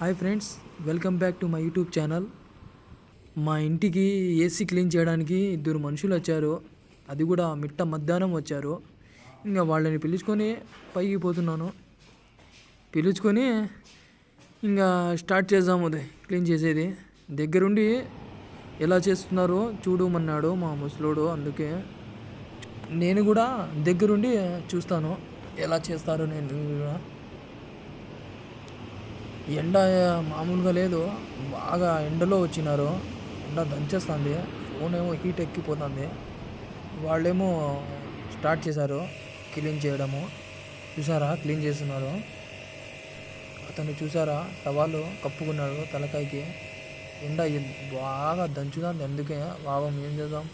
Hi friends, welcome back to my YouTube channel. మా ఇంటికి AC clean చేయడానికి ఇద్దరు మనుషులు వచ్చారు. అది కూడా మిట్ట మధ్యాహ్నం వచ్చారు. ఇంకా వాళ్ళని పిలుచుకొని పైకి పోతున్నాను. పిలుచుకొని ఇంకా స్టార్ట్ చేద్దాము క్లీన్ చేసేది. దగ్గరుండి ఎలా చేస్తున్నారో చూడమన్నాడు మా ముసలోడు. అందుకే నేను కూడా దగ్గరుండి చూస్తాను ఎలా చేస్తారో. నేను ఎండ మామూలుగా లేదు, బాగా ఎండలో వచ్చినారు. ఎండ దంచేస్తుంది, ఫోన్ ఏమో హీట్ ఎక్కిపోతుంది. వాళ్ళేమో స్టార్ట్ చేశారు క్లీన్ చేయడము. చూసారా క్లీన్ చేస్తున్నారు. అతను చూసారా టవాలు కప్పుకున్నాడు తలకాయకి. ఎండ బాగా దంచుతుంది. అందుకే బాగా ఏం చేద్దాం.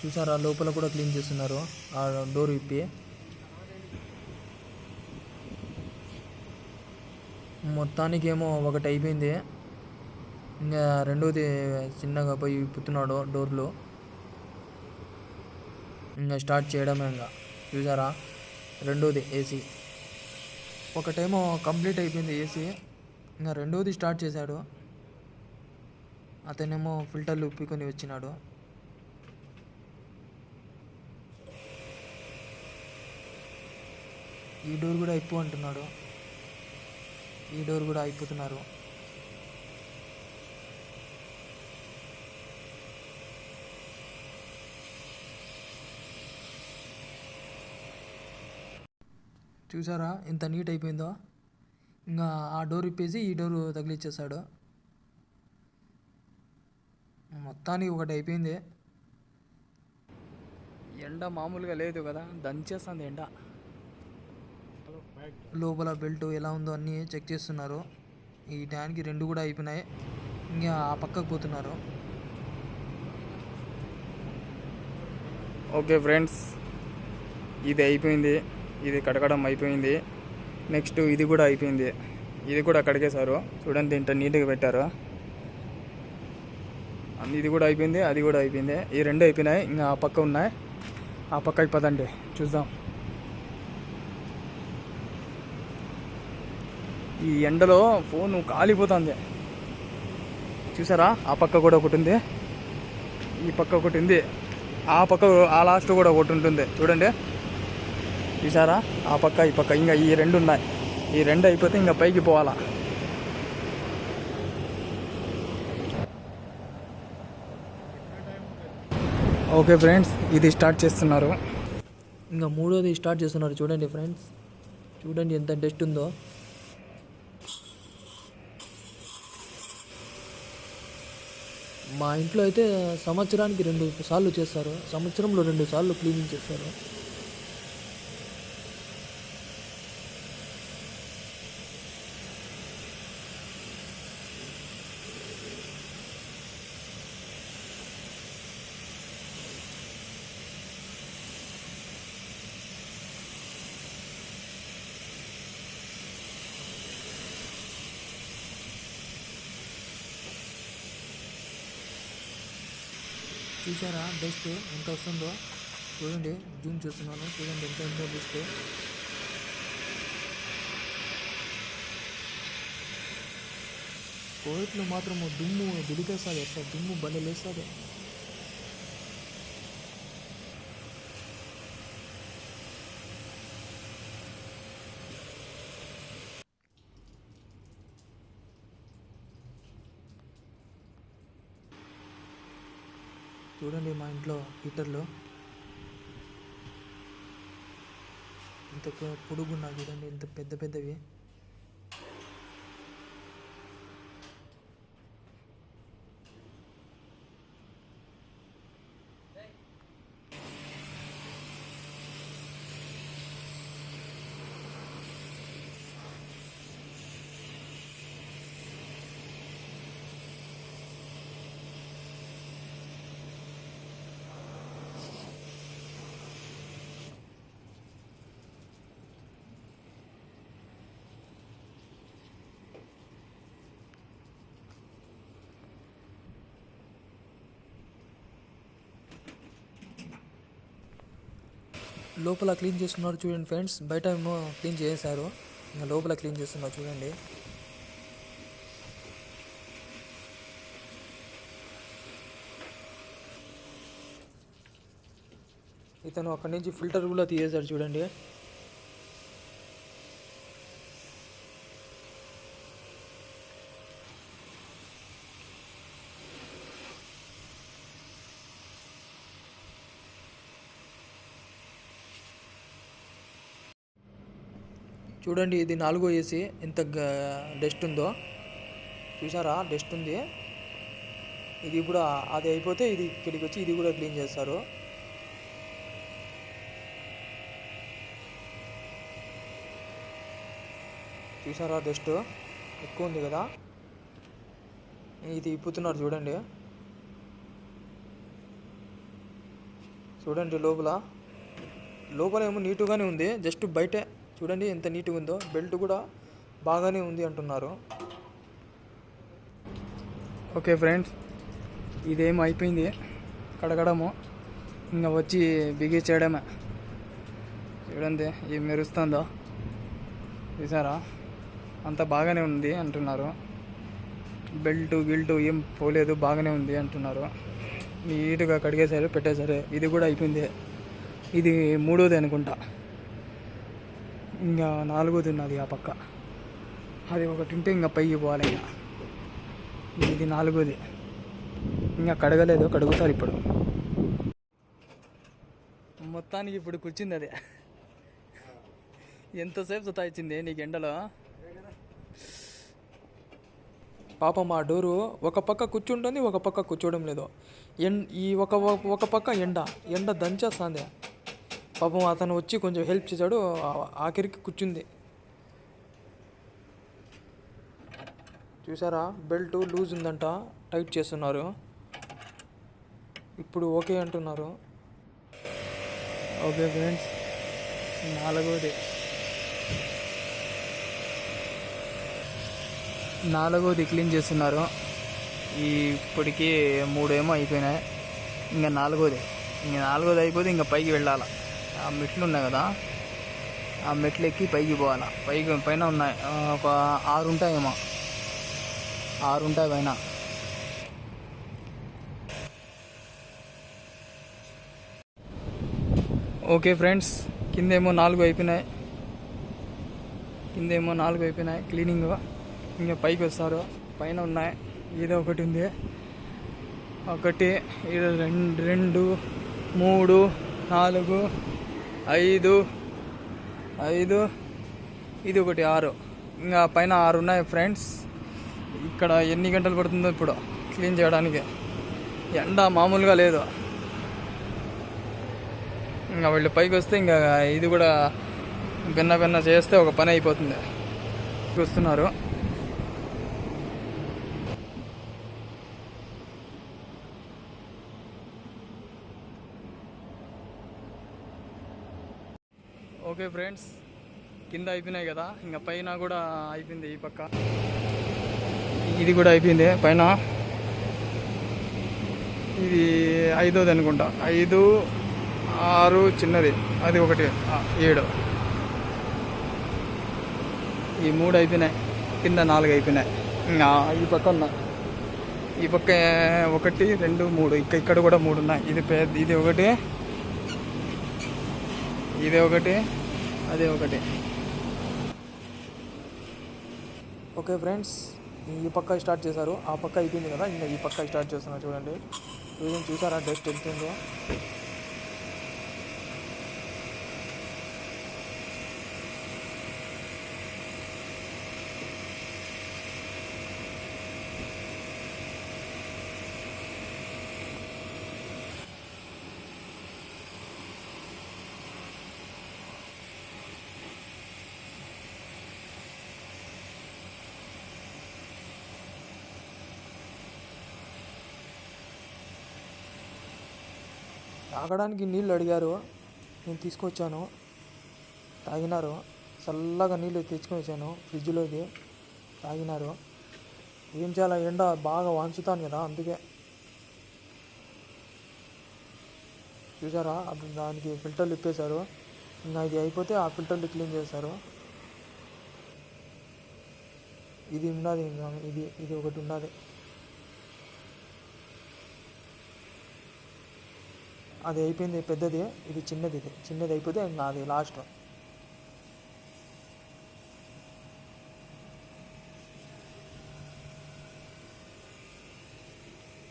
చూసారా లోపల కూడా క్లీన్ చేస్తున్నారు, ఆ డోర్ విప్పి. మొత్తానికి ఏమో ఒకటి అయిపోయింది. ఇంకా రెండోది చిన్నగా పోయి విప్పుతున్నాడు డోర్లు. ఇంకా స్టార్ట్ చేయడమే. ఇంకా చూసారా రెండోది ఏసీ. ఒకటేమో కంప్లీట్ అయిపోయింది ఏసీ, ఇంకా రెండోది స్టార్ట్ చేశాడు. అతనేమో ఫిల్టర్లు ఉప్పుకొని వచ్చినాడు. ఈ డోర్ కూడా అయిపో అంటున్నాడు. ఈ డోర్ కూడా అయిపోతున్నారు. చూసారా ఎంత నీట్ అయిపోయిందో. ఇంకా ఆ డోర్ ఇప్పేసి ఈ డోర్ తగిలిచ్చేసాడు. మొత్తానికి ఒకటి అయిపోయింది. ఎండ మామూలుగా లేదు కదా, దంచేస్తుంది ఎండ. లోపల బెల్ట్ ఎలా ఉందో అన్నీ చెక్ చేస్తున్నారు. ఈ ట్యాన్కి రెండు కూడా అయిపోయినాయి. ఇంకా ఆ పక్కకు పోతున్నారు. ఓకే ఫ్రెండ్స్, ఇది అయిపోయింది. ఇది కడగడం అయిపోయింది. నెక్స్ట్ ఇది కూడా అయిపోయింది. ఇది కూడా కడిగేశారు. చూడండి ఇంత నీట్గా పెట్టారు. ఇది కూడా అయిపోయింది, అది కూడా అయిపోయింది. ఈ రెండు అయిపోయినాయి. ఇంకా ఆ పక్క ఉన్నాయి. ఆ పక్క అయిపోదండి, చూద్దాం. ఈ ఎండలో ఫోన్ కాలిపోతుంది. చూసారా ఆ పక్క కూడా ఒకటి ఉంది, ఈ పక్క ఒకటి ఉంది, ఆ పక్క ఆ లాస్ట్ కూడా ఒకటి ఉంటుంది. చూడండి చూసారా ఆ పక్క ఈ పక్క. ఇంకా ఈ రెండు ఉన్నాయి. ఈ రెండు అయిపోతే ఇంకా పైకి పోవాలా. ఓకే ఫ్రెండ్స్, ఇది స్టార్ట్ చేస్తున్నారు. ఇంకా మూడోది స్టార్ట్ చేస్తున్నారు. చూడండి ఫ్రెండ్స్, చూడండి ఎంత డస్ట్ ఉందో. మా ఇంట్లో అయితే సంవత్సరానికి 2 సార్లు చేస్తారు. సంవత్సరంలో 2 సార్లు క్లీనింగ్ చేస్తారు. చూసారా డస్ట్ ఎంత వస్తుందో. చూడండి, జూమ్ చేస్తున్నాను. చూడండి ఎంత ఉందో డస్ట్. కోవిట్లో మాత్రం దుమ్ము దులిపేస్తుంది. ఎట్లా దుమ్ము భలే లేస్తుంది. చూడండి మా ఇంట్లో హీటర్లు ఇంత పొడుగున్నా. చూడండి ఇంత పెద్ద పెద్దవి. లోపల క్లీన్ చేస్తున్నారు చూడండి ఫ్రెండ్స్. బయట ఏమో క్లీన్ చేశారు, ఇంకా లోపల క్లీన్ చేస్తున్నారు చూడండి. ఇతను అక్కడి నుంచి ఫిల్టర్ కూడా తీసేశాడు చూడండి. చూడండి ఇది 4వ ఏసీ ఎంత డస్ట్ ఉందో చూసారా, డస్ట్ ఉంది. ఇది ఇప్పుడు అది అయిపోతే ఇది ఇక్కడికి వచ్చి ఇది కూడా క్లీన్ చేస్తారు. చూసారా డస్ట్ ఎక్కువ ఉంది కదా, ఇది ఇప్పుతున్నారు చూడండి. చూడండి లోపల ఏమో నీటుగానే ఉంది, జస్ట్ బయటే చూడండి ఎంత నీట్గా ఉందో. బెల్ట్ కూడా బాగానే ఉంది అంటున్నారు. ఓకే ఫ్రెండ్స్, ఇదేమో అయిపోయింది కడగడము, ఇంకా వచ్చి బిగించేయడమే. చూడండి ఏం మెరుస్తుందో చూసారా, అంత బాగానే ఉంది అంటున్నారు. గిల్టు ఏం పోలేదు, బాగానే ఉంది అంటున్నారు. నీట్గా కడిగేశారు, పెట్టేశారు. ఇది కూడా అయిపోయింది. ఇది 3వది అనుకుంటా, ఇంకా 4వది ఉన్నది ఆ పక్క. అది ఒకటి ఉంటే ఇంకా పైకి పోవాలి. ఇంకా ఇది 4వది, ఇంకా కడగలేదు, కడుగుతారు ఇప్పుడు. మొత్తానికి ఇప్పుడు కూర్చుంది అది. ఎంతసేపు సతాయించింది నీకు ఎండలో. పాపం ఆ డోరు ఒక పక్క కూర్చుంటుంది, ఒక పక్క కూర్చోవడం లేదు. ఈ ఒక పక్క ఎండ దంచేస్తుంది. పాపం అతను వచ్చి కొంచెం హెల్ప్ చేశాడు, ఆఖరికి కూర్చుంది. చూసారా బెల్ట్ లూజ్ ఉందంట, టైట్ చేస్తున్నారు. ఇప్పుడు ఓకే అంటున్నారు. ఓకే ఫ్రెండ్స్, 4వది క్లీన్ చేస్తున్నారు. ఇప్పటికి 3 ఏమో అయిపోయినాయి, ఇంకా 4వది. ఇంకా 4వది అయిపోతే ఇంకా పైకి వెళ్ళాలి. ఆ మెట్లు ఉన్నాయి కదా, ఆ మెట్లు ఎక్కి పైకి పోవాలా. పైన ఉన్నాయి ఒక 6 ఉంటాయేమో, 6 ఉంటాయి పైన. ఓకే ఫ్రెండ్స్, కిందేమో 4 అయిపోయినాయి, క్లీనింగ్. ఇంకా పైకి వస్తారు, పైన ఉన్నాయి. ఏదో ఒకటి ఉంది, 1 2 3 4 5 ఇది ఒకటి 6, ఇంకా పైన 6 ఉన్నాయి ఫ్రెండ్స్. ఇక్కడ ఎన్ని గంటలు పడుతుందో ఇప్పుడు క్లీన్ చేయడానికి. ఎండ మామూలుగా లేదు. ఇంకా వీళ్ళు పైకి వస్తే ఇంకా ఇది కూడా బెన్న చేస్తే ఒక పని అయిపోతుంది. వస్తున్నారు. ఓకే ఫ్రెండ్స్, కింద అయిపోయినాయి కదా, ఇంకా పైన కూడా అయిపోయింది. ఈ పక్క ఇది కూడా అయిపోయింది పైన. ఇది 5వది అనుకుంటా, 5 6 చిన్నది, అది 1 7. ఈ 3 అయిపోయినాయి, కింద 4 అయిపోయినాయి. ఇంకా ఈ పక్క ఉన్నాయి, ఈ పక్క 1 2 3, ఇక్కడ కూడా 3 ఉన్నాయి. ఇది 1 ఇది 1 అదే 1. ఓకే ఫ్రెండ్స్, ఈ పక్క స్టార్ట్ చేశారు, ఆ పక్క అయిపోయింది కదా, ఇంకా ఈ పక్క స్టార్ట్ చేస్తున్నారు. చూడండి చూసారా డస్ట్ వెళ్తుందో. తాగడానికి నీళ్ళు అడిగారు, నేను తీసుకొచ్చాను, తాగినారు. చల్లగా నీళ్ళు తెచ్చుకొని వచ్చాను ఫ్రిడ్జ్లోది, తాగినారు. ఏం చేయాలి, ఎండ బాగా వాంచుతాను కదా, అందుకే. చూసారా అప్పుడు దానికి ఫిల్టర్లు ఇప్పేశారు, ఇంకా ఇది అయిపోతే ఆ ఫిల్టర్లు క్లీన్ చేస్తారు. ఇది ఉన్నది, ఇంకా ఇది ఒకటి ఉన్నది. అది అయిపోయింది పెద్దది, ఇది చిన్నది. ఇది చిన్నది అయిపోతే ఇంకా అది లాస్ట్.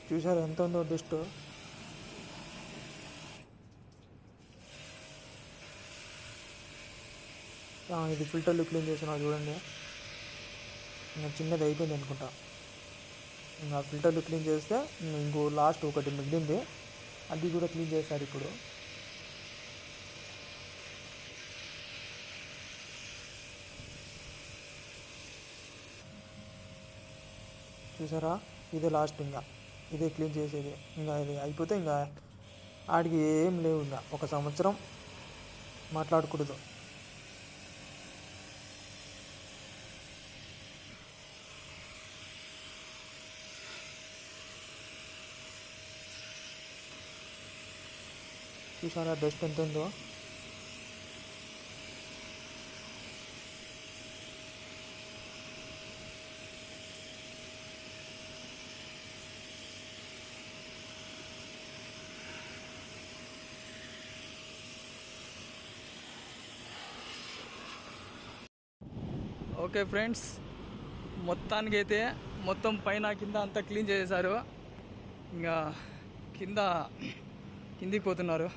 చూసారు ఎంత ఉందో డస్ట్. ఇది ఫిల్టర్లు క్లీన్ చేస్తున్నారు చూడండి. ఇంకా చిన్నది అయిపోయింది అనుకుంటా. ఇంకా ఫిల్టర్లు క్లీన్ చేస్తే ఇంకో లాస్ట్ ఒకటి మిగిలింది, అది కూడా క్లీన్ చేస్తారు ఇప్పుడు. చూసారా, ఇదే లాస్ట్. ఇంకా ఇదే క్లీన్ చేసేది. ఇంకా ఇది అయిపోతే ఇంకా ఆడికి ఏం లేవు. ఇంకా 1 సంవత్సరం మాట్లాడకూడదు. చూసారా డస్ట్ ఎంత ఉందో. ఓకే ఫ్రెండ్స్, మొత్తానికి అయితే మొత్తం పైన కింద అంతా క్లీన్ చేసేసారు. ఇంకా కిందికి పోతున్నారు.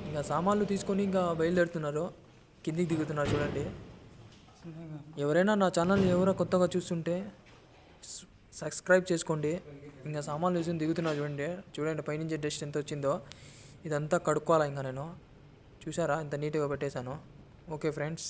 ఇంకా సామాన్లు తీసుకొని ఇంకా బయలుదేరుతున్నారు, కిందికి దిగుతున్నారు. చూడండి, ఎవరైనా నా ఛానల్ని ఎవరో కొత్తగా చూస్తుంటే సబ్స్క్రైబ్ చేసుకోండి. ఇంకా సామాన్లు తీసుకొని దిగుతున్నారు. చూడండి పైనుంచి డస్ట్ ఎంత వచ్చిందో. ఇదంతా కడుక్కోవాలి ఇంకా నేను. చూసారా ఎంత నీట్గా పెట్టేశాను. Okay friends.